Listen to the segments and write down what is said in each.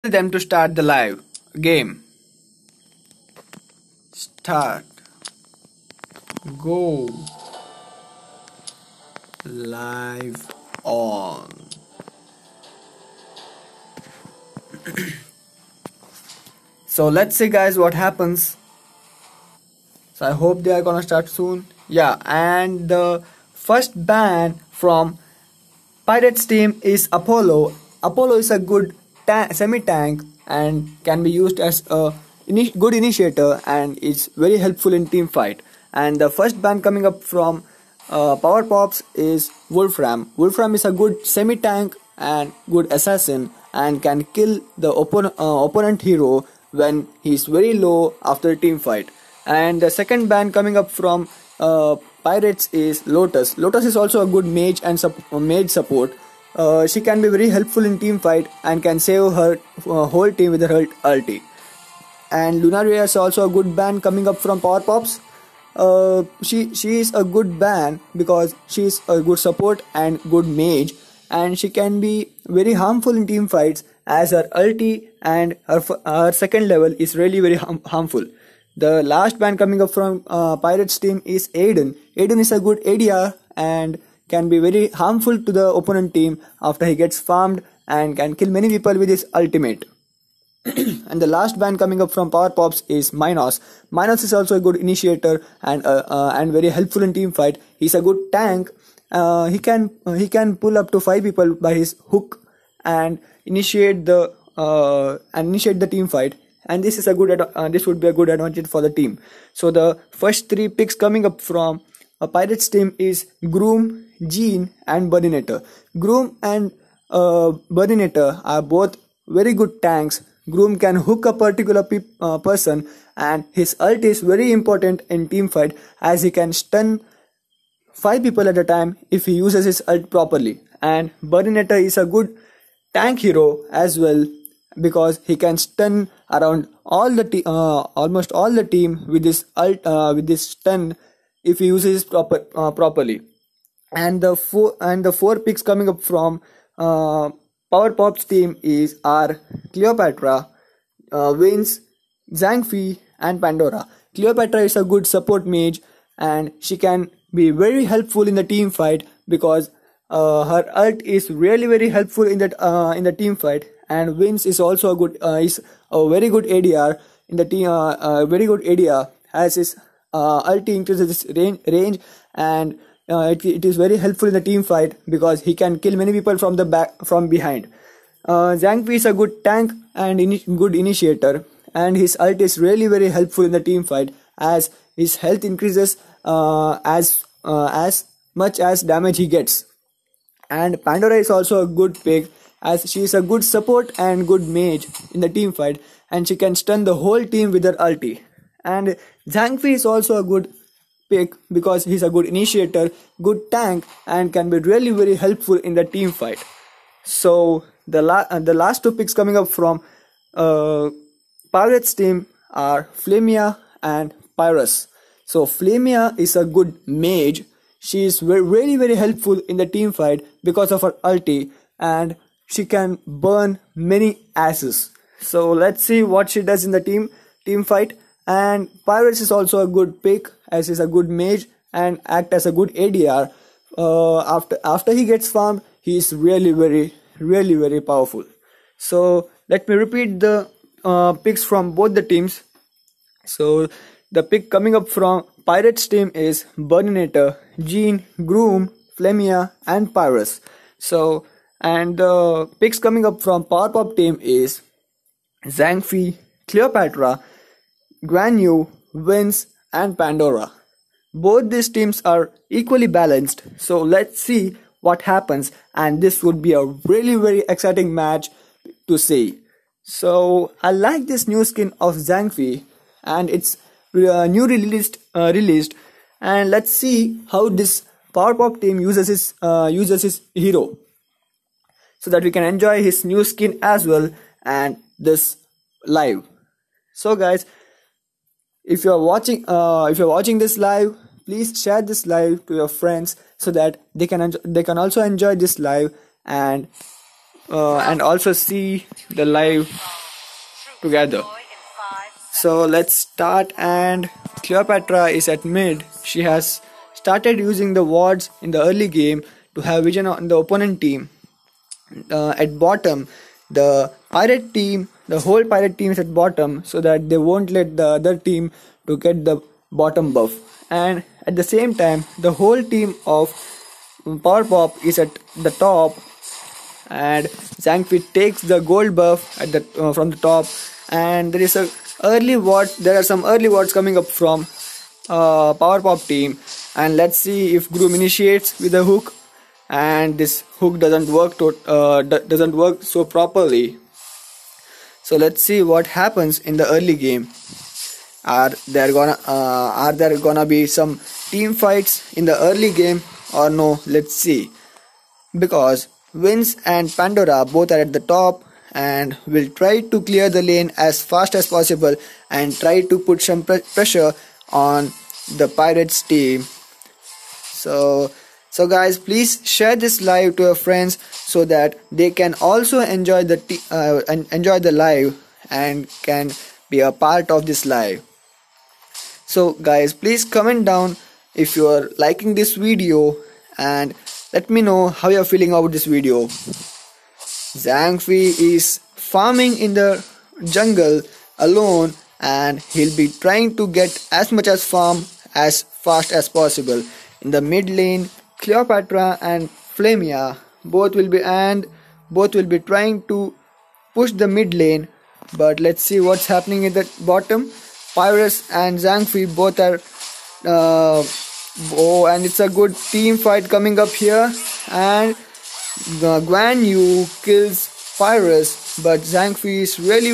them to start the live game. Start. Go. Live on. So let's see guys what happens. So I hope they are gonna start soon. Yeah, and the first ban from Pirates team is Apollo. Apollo is a good semi-tank and can be used as a good initiator and is very helpful in team fight. And the first ban coming up from POWERPOPs is Wolfram. Wolfram is a good semi-tank and good assassin and can kill the opponent hero when he's very low after a team fight. And the second ban coming up from Pirates is Lotus. Lotus is also a good mage and mage support. She can be very helpful in team fight and can save her whole team with her ulti. And Lunaria is also a good ban coming up from POWERPOPs. She is a good ban because she is a good support and good mage, and she can be very harmful in team fights as her ulti and her second level is really very harmful. The last ban coming up from Pirates team is Aiden. Aiden is a good ADR and can be very harmful to the opponent team after he gets farmed and can kill many people with his ultimate. And the last ban coming up from POWERPOPs is Minos. Minos is also a good initiator and very helpful in team fight. He's a good tank. He can pull up to 5 people by his hook and initiate the team fight. And this is a good this would be a good advantage for the team. So the first 3 picks coming up from a Pirates team is Groom, Jean and Burninator. Groom and Burninator are both very good tanks. Groom can hook a particular person and his ult is very important in team fight as he can stun 5 people at a time if he uses his ult properly. And Burninator is a good tank hero as well because he can stun around all the almost all the team with this ult with this stun if he uses properly. And the four picks coming up from POWERPOP's team are Cleopatra, Vince, Zhangfei and Pandora. Cleopatra is a good support mage and she can be very helpful in the team fight because her ult is really very helpful in the team fight. And Vince is also is a very good ADR in the team. Very good ADR as his ulti increases his range and it is very helpful in the team fight because he can kill many people from behind. Zhangfei is a good tank and good initiator, and his ult is really very helpful in the team fight as his health increases as much as damage he gets. And Pandora is also a good pick as she is a good support and good mage in the team fight and she can stun the whole team with her ulti. And Zhangfei is also a good pick because he's a good initiator, good tank and can be really very helpful in the team fight. So the last 2 picks coming up from Pirates team are Flamia and Pyrus. So Flamia is a good mage. She is really very helpful in the team fight because of her ulti and she can burn many asses. So let's see what she does in the team fight. And Pyrus is also a good pick as he's a good mage and act as a good ADR. After he gets farmed, he is really very powerful. So let me repeat the picks from both the teams. So the pick coming up from Pirates team is Burninator, Jean, Groom, Flamia and Pyrus. So and the picks coming up from POWERPOP team is Zhangfei, Cleopatra, Guan Yu, Vince and Pandora. Both these teams are equally balanced, so let's see what happens, and this would be a really very exciting match to see. So I like this new skin of Zhangfei and it's new released and let's see how this POWERPOP team uses his hero so that we can enjoy his new skin as well and this live. So guys, if you're watching this live, please share this live to your friends so that they can also enjoy this live and also see the live together. So let's start, and Cleopatra is at mid. She has started using the wards in the early game to have vision on the opponent team. At bottom, the whole pirate team is at bottom, so that they won't let the other team to get the bottom buff. And at the same time, the whole team of POWERPOP is at the top, and Zhangfi takes the gold buff at the from the top. And there are some early wards coming up from POWERPOP team, and let's see if Groom initiates with a hook, and this hook doesn't work so properly. So let's see what happens in the early game. Are there gonna be some team fights in the early game or no? Let's see. Because Vince and Pandora both are at the top and will try to clear the lane as fast as possible and try to put some pressure on the Pirates team. So guys, please share this live to your friends so that they can also enjoy the live and can be a part of this live. So guys, please comment down if you are liking this video and let me know how you are feeling about this video. Zhangfi is farming in the jungle alone, and he'll be trying to get as much as farm as fast as possible. In the mid lane, Cleopatra and Flamia both will be trying to push the mid lane, but let's see what's happening at the bottom. Pyrus and Zhangfi both are and it's a good team fight coming up here, and Guan Yu kills Pyrus, but Zhangfi is really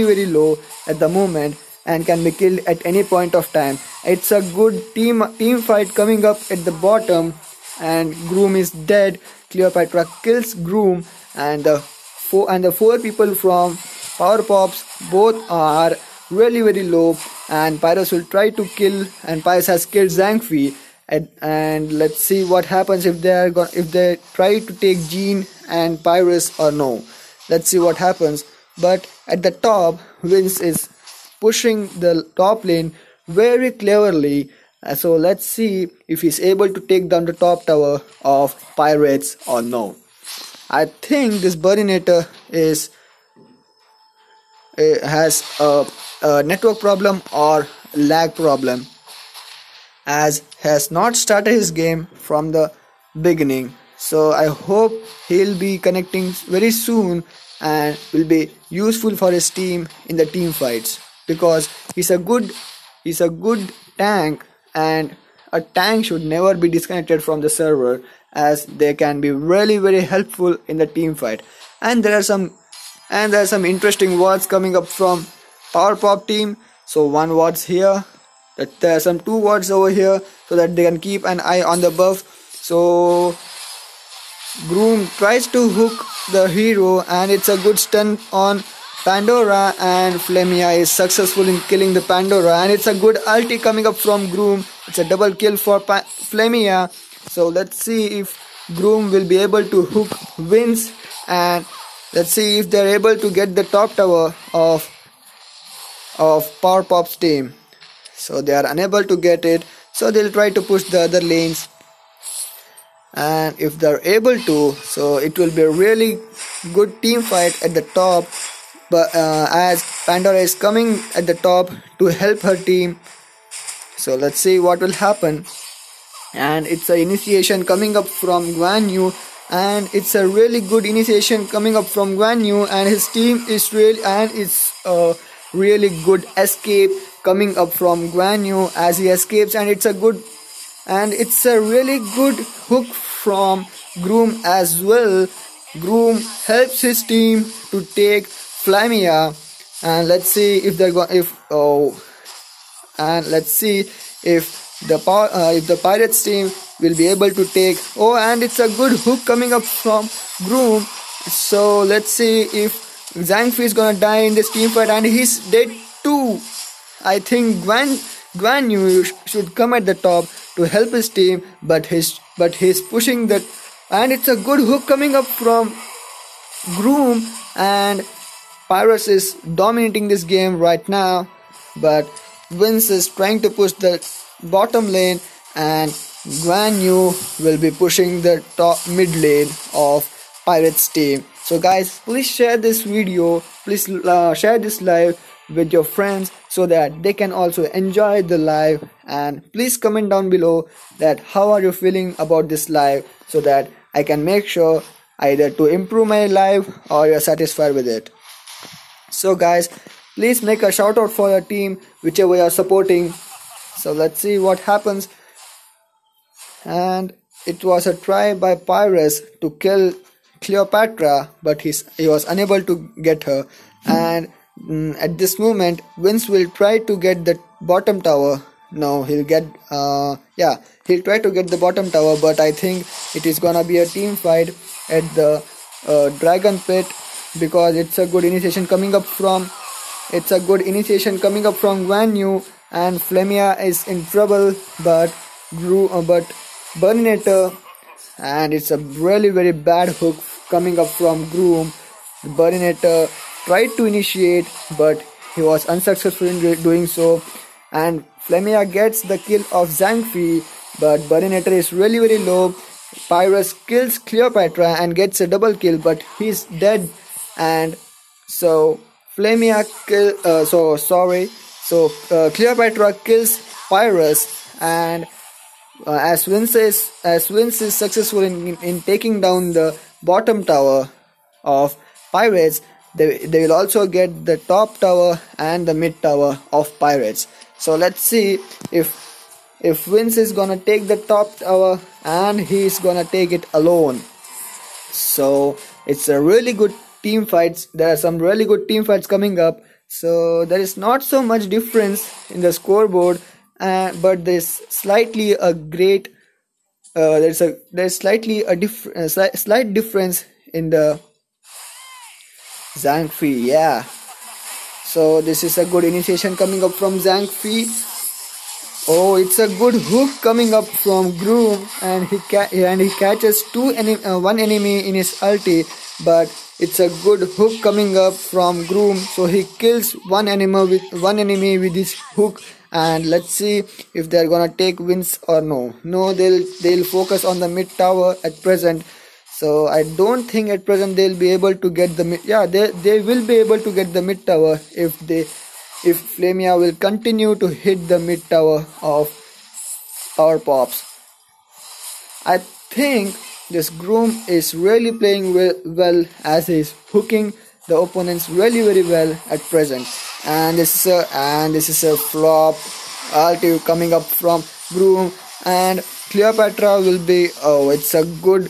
very low at the moment and can be killed at any point of time. It's a good team fight coming up at the bottom, and Groom is dead. Cleopatra kills Groom, and the four people from POWERPOPs both are really very low, and Pyrus will try to kill, and Pyrus has killed Zhangfi. And let's see what happens if they try to take Jean and Pyrus or no. Let's see what happens. But at the top, Vince is pushing the top lane very cleverly. So let's see if he's able to take down the top tower of Pirates or no. I think this Burninator has a network problem or lag problem, as has not started his game from the beginning. So I hope he'll be connecting very soon and will be useful for his team in the team fights, because he's a good tank, and a tank should never be disconnected from the server, as they can be really very helpful in the team fight. And there are some interesting wards coming up from POWERPOP team. So one ward's here, that there are some two wards over here, so that they can keep an eye on the buff. So Groom tries to hook the hero, and it's a good stun on Pandora, and Flamia is successful in killing the Pandora, and it's a good ulti coming up from Groom. It's a double kill for Flamia. So let's see if Groom will be able to hook Vince, and let's see if they're able to get the top tower of POWERPOP's team. So they are unable to get it, so they'll try to push the other lanes, and if they're able to, so it will be a really good team fight at the top. But as Pandora is coming at the top to help her team, so let's see what will happen. And it's an initiation coming up from Guan Yu, and it's a really good initiation coming up from Guan Yu, and his team is it's a really good escape coming up from Guan Yu as he escapes, and it's a really good hook from Groom as well. Groom helps his team to take Flamia, and let's see if the Pirates team will be able to take. And it's a good hook coming up from Groom. So let's see if Zhangfi is gonna die in this team fight, and he's dead too. I think Guan Yu should come at the top to help his team, but he's pushing that, and it's a good hook coming up from Groom, and Pyrus is dominating this game right now, but Vince is trying to push the bottom lane, and Guan Yu will be pushing the top mid lane of Pirates team. So guys, please share this video, please share this live with your friends so that they can also enjoy the live, and please comment down below that how are you feeling about this live so that I can make sure either to improve my live or you're satisfied with it. So guys, please make a shout out for your team whichever you are supporting. So let's see what happens. And it was a try by Pyrus to kill Cleopatra, but he was unable to get her. And at this moment, Vince will try to get the bottom tower. No, he'll try to get the bottom tower, but I think it is gonna be a team fight at the Dragon Pit, because it's a good initiation coming up from Guan Yu, and Flemia is in trouble, but Burninator, and it's a really very bad hook coming up from Groom. Burninator tried to initiate, but he was unsuccessful in doing so, and Flemia gets the kill of Zhang Fei, but Burninator is really very low. Pyrus kills Cleopatra and gets a double kill, but he's dead, and so Cleopatra kills Pyrus, and as Vince is successful in taking down the bottom tower of Pirates, they will also get the top tower and the mid tower of Pirates. So let's see if Vince is gonna take the top tower and he's gonna take it alone. So it's a really good team fights. There are some really good team fights coming up. So there is not so much difference in the scoreboard, but there's slightly a great slight difference in the Zhang Fei. Yeah. So this is a good initiation coming up from Zhang Fei. Oh, it's a good hook coming up from Groom, and he catches one enemy in his ulti, but it's a good hook coming up from Groom, so he kills one enemy with his hook. And let's see if they're gonna take wins or no. No, they'll focus on the mid tower at present. So I don't think at present they'll be able to get the mid. Yeah, they will be able to get the mid tower if Flemia will continue to hit the mid tower of POWERPOPs. I think this Groom is really playing well as he's hooking the opponents really very well at present. And this is a flop ulti coming up from Groom, and Cleopatra will be. Oh, it's a good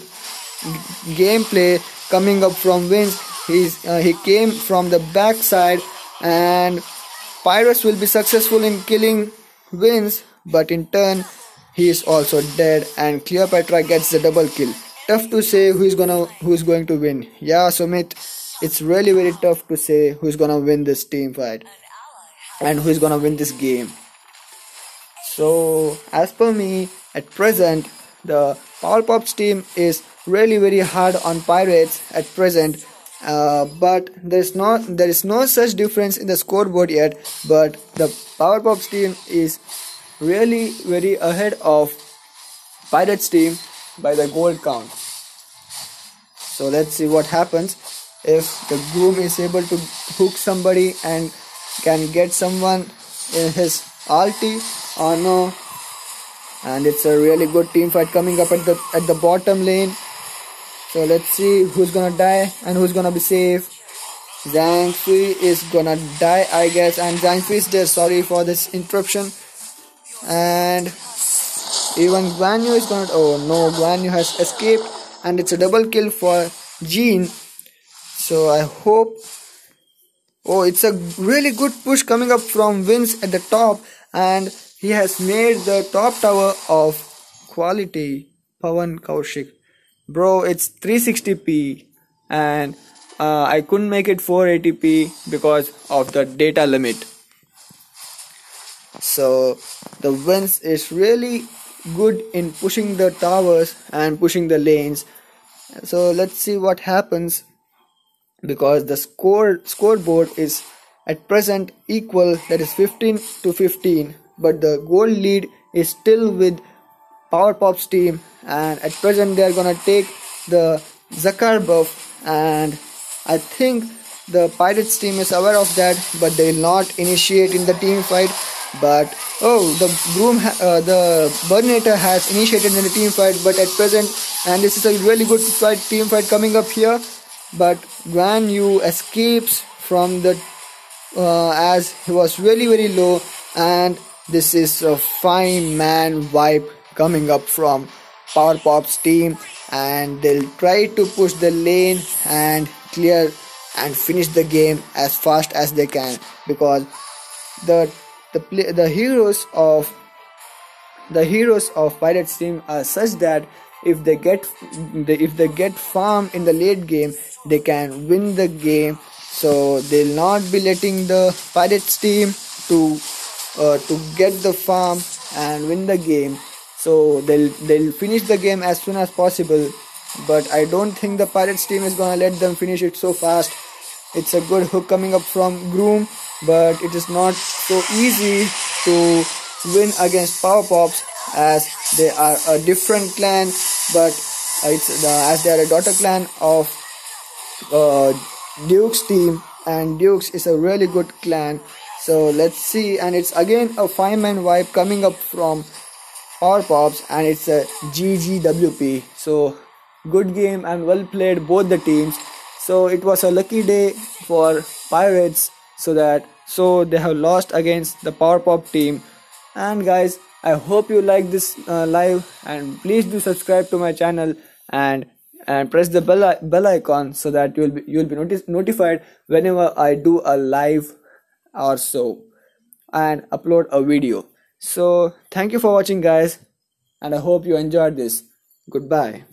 gameplay coming up from Vince. He came from the backside, and Pyrus will be successful in killing Vince, but in turn he is also dead, and Cleopatra gets the double kill. Tough to say who's going to win. Yeah, Sumit, it's really very tough to say who's gonna win this team fight and who's gonna win this game. So as per me, at present the POWERPOPs team is really very hard on Pirates at present, but there is no such difference in the scoreboard yet, but the POWERPOPs team is really very ahead of Pirates team by the gold count. So let's see what happens if the Groom is able to hook somebody and can get someone in his ulti or no. And it's a really good team fight coming up at the bottom lane. So let's see who's gonna die and who's gonna be safe. Zhang Fei is gonna die, I guess, and Zhang Fei is there. Sorry for this interruption. And even Guan Yu is gonna. Oh no, Guan Yu has escaped, and it's a double kill for Jean. So I hope. Oh, it's a really good push coming up from Vince at the top, and he has made the top tower of quality. Pawan Kaushik, bro, it's 360p, and I couldn't make it 480p because of the data limit. So the Vince is really good in pushing the towers and pushing the lanes. So let's see what happens. because the scoreboard is at present equal, that is 15 to 15, but the goal lead is still with PowerPop's team, and at present they are gonna take the Zakar buff, and I think the Pirates team is aware of that, but they will not initiate in the team fight. But oh, the Burninator has initiated in the team fight, but at present, and this is a really good team fight coming up here. But Guan Yu escapes from the as he was very low, and this is a 5-man wipe coming up from PowerPop's team, and they'll try to push the lane and clear and finish the game as fast as they can, because the heroes of Pirates team are such that if they get farm in the late game, they can win the game. So they'll not be letting the Pirates team to get the farm and win the game. So they'll finish the game as soon as possible. But I don't think the Pirates team is gonna let them finish it so fast. It's a good hook coming up from Groom, but it is not so easy to win against PowerPops, as they are a different clan, but as they are a daughter clan of Duke's team, and Duke's is a really good clan. So let's see, and it's again a 5-man wipe coming up from PowerPops, and it's a GGWP. So good game and well played both the teams. So it was a lucky day for Pirates, so they have lost against the PowerPop team. And guys, I hope you like this live, and please do subscribe to my channel and press the bell icon, so that you'll be notified whenever I do a live or so and upload a video. So thank you for watching guys, and I hope you enjoyed this. Goodbye.